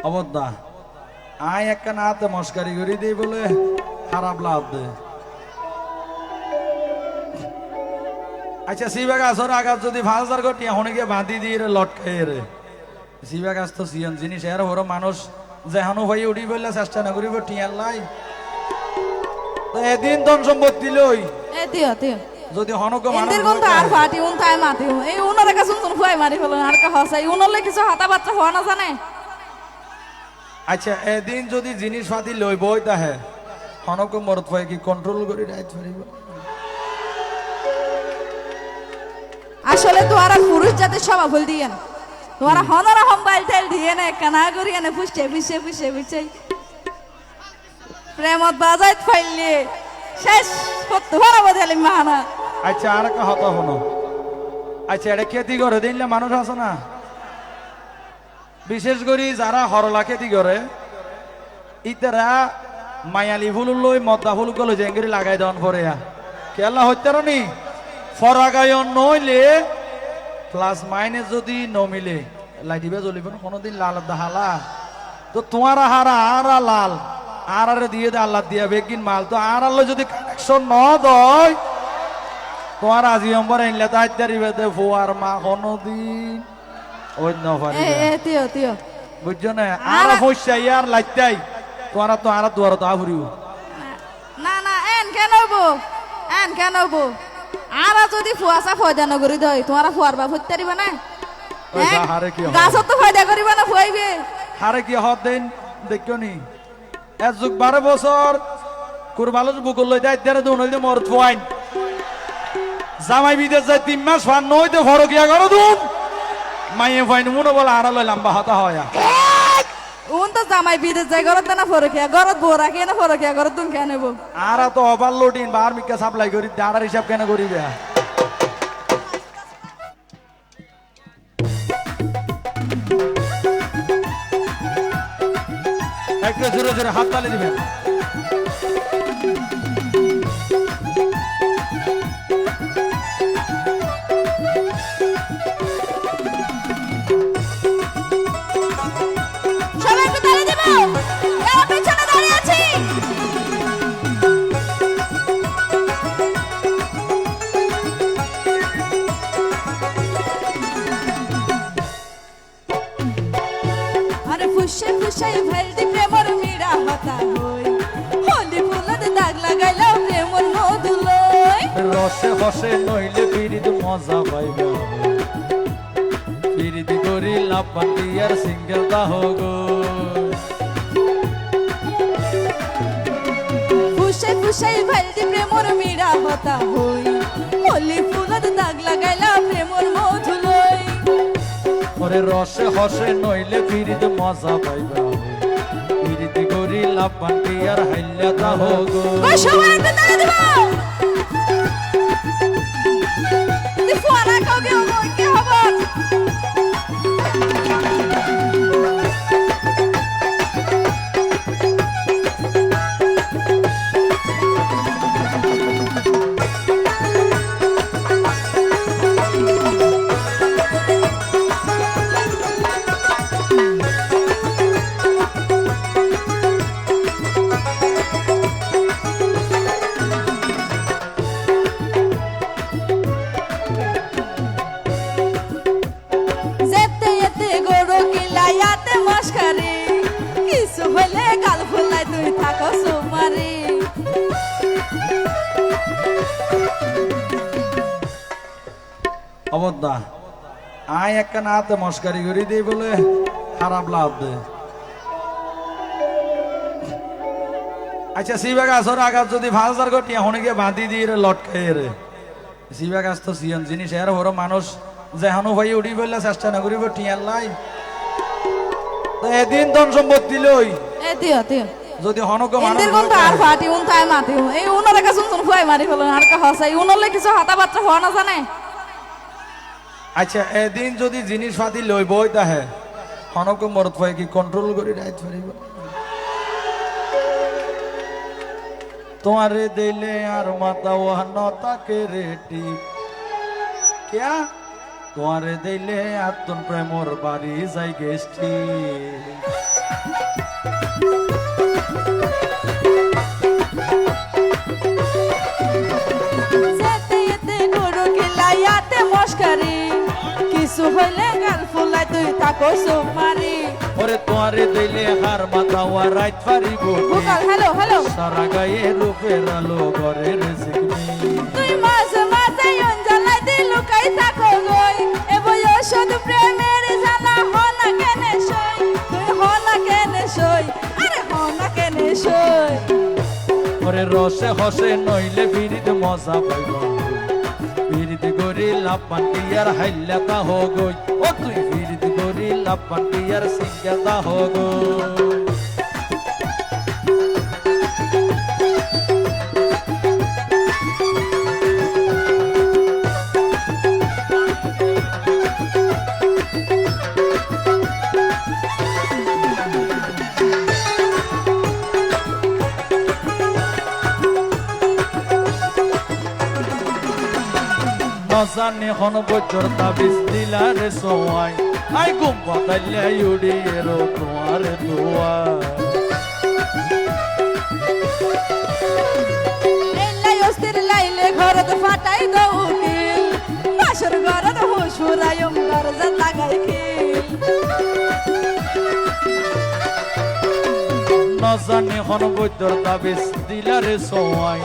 অবদা আয় একটা নাতে মস্কারি করি দেই বলে খারাপ লাভ দে। আচ্ছা সিবা গাছর আঘাত যদি 5,000 কোটি এখন গিয়ে বাঁধি দিয়ে লটকাই রে সিবা গাছ তো সিয়ন জিনিস এর হর মানুষ যেহানো ভাই উড়ি বললে চেষ্টা না করিব টিয়ার লাই তো এদিন ধন সম্পত্তি লই যদি হনক মানুষ আর ফাটি উন তাই মাতি এই উনার কাছে উন ফুয়াই মারি ফেলো আর কা হসাই উনলে কিছু হাতা বাচ্চা হওয়া না জানে। আচ্ছা এদিন যদি জিনিস পাতি লই বই তাহে হনক মরত হয় কি কন্ট্রোল করি রাইত পারিব। আসলে তোরা পুরুষ জাতির স্বভাব ভুল দিয়ে না তোরা হনরা মোবাইল টেল দিয়ে না কানা করি না ফুসছে ফুসছে ফুসছে ফুসছে প্রেমত বাজাইত ফাইলে শেষ করতে পারা বদলে মানা। আচ্ছা আর কা হতা হনো আচ্ছা এটা খেতি করে দিনলে মানুষ আছে না বিশেষ করে যারা হরলা খেতি করে ইতারা মায়ালি ফুল লই মদ্দা ফুল গলো জেঙ্গরি লাগাই দেন পরে কেলা হইতার নি ফরাগায়ন নইলে প্লাস মাইনাস যদি ন মিলে লাইটিবে জ্বলিব না কোনোদিন লাল দাহালা তো তোমার হারা আর লাল আর দিয়ে দে আল্লাহ দিয়া বেগিন মাল তো আর আল্লাহ যদি কানেকশন ন দয় তোমার আজি নম্বর আইনলে তো আইতারিবে দে ফোয়ার মা কোনোদিন অন্য পারিবে বুঝছো না আর ফসা ইয়ার লাইতাই তোমার তো আর দুয়ার তো আফুরিব না না এন কেন বো আর যদি ফুয়াশা ফয়দা নগরি দই তোমার ফুয়ার বা ফুটতে দিবে না গাছত তো ফয়দা করিবে না ফুয়াইবে হারে কি হদ দেন দেখিও নি এক যুগ 12 বছর কুরবালো বুকুল লই যাই তেরে দুন হইতে মর থোয়াইন জামাই বিদেশ যায় 3 মাস ফান নইতে ফরকিয়া করো দুন মাইয়ে ফাইন মুনো বল আর লই লম্বা হতা হয়া উন তো জামাই বিদেশ যায় গরত না ফরকিয়া গরত বো রাখে না ফরকিয়া গরত দুন কেন নেব আর তো ওভারলোডিং বার মিকা সাপ্লাই করি দাঁড়ার হিসাব কেন করিবে একটা জোরে জোরে হাত তালি দিবেন। সবাই একটু তালি দিব এর পেছনে দাঁড়িয়ে আছি আরে ফুসে ফুসে ভেলদি প্রেমর মিড়া হতা হই হলি ফুলত দাগ লাগাইলাও প্রেমর মধুলই রসে হসে নইলে পিরিত মজা পাইবে পিরিত করি লাপাতি আর সিঙ্গেল দাহ গো ফুসে ফুসে ভেলদি প্রেমর মিড়া হতা হই হলি ফুলত দাগ লাগাইলাও প্রেমর মধুলই ওরে রসে হসে নইলে পিরিত মজা পাইবে পিরিত করি লাপাতি আর হাইলা দাহ গো সবাই একটু তালি দিব ফুয়ারা কাউকে কি হবে কিছু হইলে গাল ফুলাই তুই থাকো সুমারি অবদা আয় একটা নাতে মস্কারি করি দেই বলে খারাপ লাভ দে। আচ্ছা সিবা গাছর আঘাত যদি 5,000 কোটি এখন গিয়ে বাঁধি দিয়ে লটকাই রে সিবা গাছ তো সিয়ন জিনিস এর হর মানুষ যেহানো ভাই উড়ি বললে চেষ্টা না করিব টিয়ার লাই তো এদিন ধন সম্পত্তি লই যদি হনক মানুষ আর ফাটি উন তাই মাতি এই উনার কাছে উন ফুয়াই মারি ফেলো আর কা হসাই উনলে কিছু হাতা বাচ্চা হওয়া না জানে। আচ্ছা এদিন যদি জিনিস পাতি লই বই তাহে হনক মরত হয় কি কন্ট্রোল করি রাইত পারিব। তোমারে দিলে আর মাতা ওহানো তাকে রেটি क्या তোমারে দিলে আত্মন প্রেমর বাড়ি যাই গেষ্টি হইলে গাল ফুলাই তুই তাকো সুমারি ওরে তোমারে দিলে হার মাথা রাইত পারিব ভোকাল হ্যালো হ্যালো সারা গায়ে রূপের আলো ঘরের সিগনি তুই মাঝে মাঝে অঞ্জলাই দি লুকাই তাকো গই এ বয়সদ প্রেমের জানা হনা কেনে সই তুই হনা কেনে সই আরে হনা কেনে সই ওরে রসে হসে নইলে বিরিতে মজা পাইব বিরিতে গরি লাপান টিয়ার হাইলাতা হগই ও তুই বিরিতে গরি লাপান টিয়ার সিঙ্গাতা হগই নজানি হন বজর তাবিজ দিলারে সোয়াই আই গুম বাতাইলে ইউডি এরো তোমার দোয়া এলাই অস্থির লাইলে ঘরত ফাটাই দো উকিল বাসর ঘরত হুসুরায়ম দরজা লাগাই খিল নজানি হন বজর তাবিজ দিলারে সোয়াই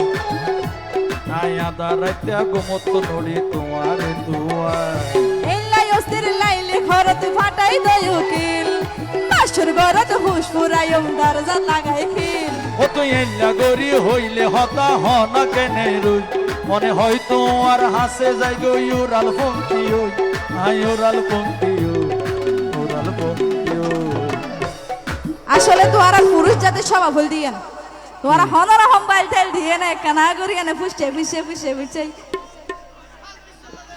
আয়া দারাইতে গুমত নড়ি তোমার দোয়া এলাই অস্থির লাইলে ঘরত ফাটাই দো উকিল বাসর ঘরত হুসুরায়ম দরজা লাগাই খিল ও তুই এল্লা গরি হইলে হতা হনা কেনে রুই মনে হয় তোমার হাসে যাই গো ইউরাল পঙ্কি ওই আই ইউরাল পঙ্কি ইউরাল পঙ্কি আসলে তোরা পুরুষ জাতের স্বভাব দিয়েন তোরা হনরা হম্বাইল টেল দিয়ে না কানা করি না ফুসছে ফুসছে ফুসছে ফুসছে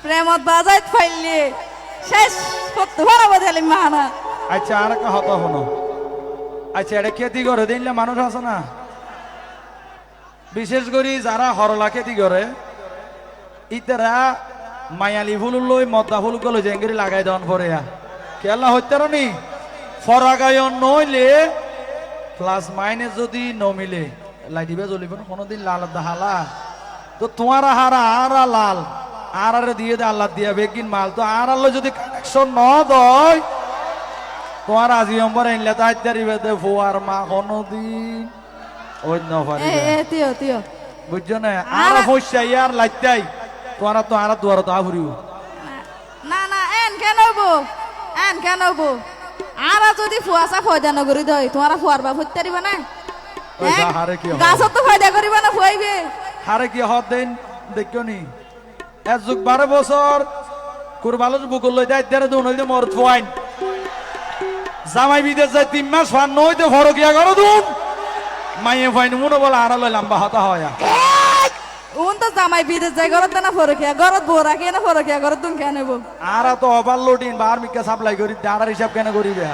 প্রেমত বাজাইত ফাইলে শেষ করতে পারব দিলে মানা আচ্ছা আর একটা হতা হনো আচ্ছা এটা খেতি করে দিনলে মানুষ আছে না বিশেষ করে যারা হরলা খেতি করে ইতারা মায়ালি ফুল লই মদ্দা ফুল গলো জেঙ্গিরি লাগাই দেন পরে কেলা হইতে নি ফরাগায়ন নইলে প্লাস মাইনাস যদি নমিলে লাইটিবে জ্বলিব না কোনোদিন লাল দাহালা তো তোমার হারা আরা লাল আর দিয়ে দে আল্লাহ দিয়া বেগিন মাল তো আর আল্লাহ যদি কানেকশন ন দয় তোমার আজি নম্বর আনলে তো আইতারিবে দে ফোয়ার মা কোনোদিন অন্য পারি তিও তিও বুঝছো না আর ফসা ইয়ার লাইতাই তোমার তো আর দুয়ার তো আভরিও না না এন কেন হবো এন কেন হবো আর যদি ফুয়াশা ফয়দা নগরি দই তোমারা ফুয়ার বাপ হইতে পারিবা না ওই যা হারে কি গাছত তো ফায়দা করিবা না ফুয়াইবে হারে কি হদ দেন দেখিও নি এক যুগ 12 বছর কুরবালুর বুকুল লই দাই দেরে দুন হইতে মর থোয়াইন জামাই বিদেশ যায় 3 মাস ফান নইতে ফরকিয়া করো দুন মাইয়ে ফাইন মনে বলে আর লই লম্বা হতা হয়া উন তো জামাই বিদেশ যায় গরত না ফরকিয়া গরত বোরা কে না ফরকিয়া গরত তুম কেন নেব আর তো ওভারলোডিং বার মিকে সাপ্লাই করি দাঁড়ার হিসাব কেন করিবে